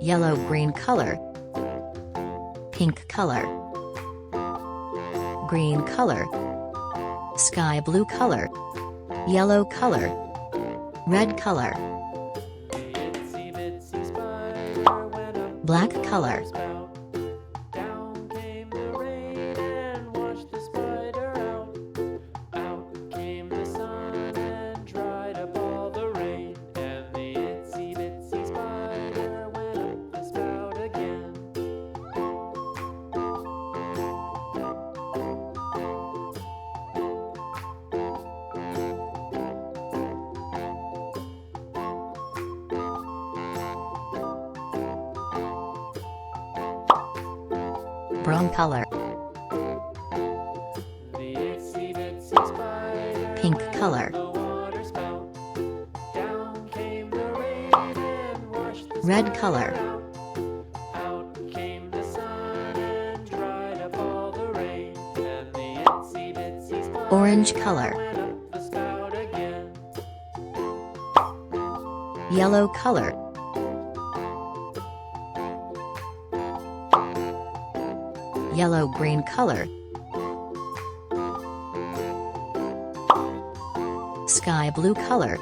yellow-green color, pink color, green color, sky blue color, yellow color, red color, black color, brown color, pink color, red color, orange color, yellow color, yellow-green color, sky blue color,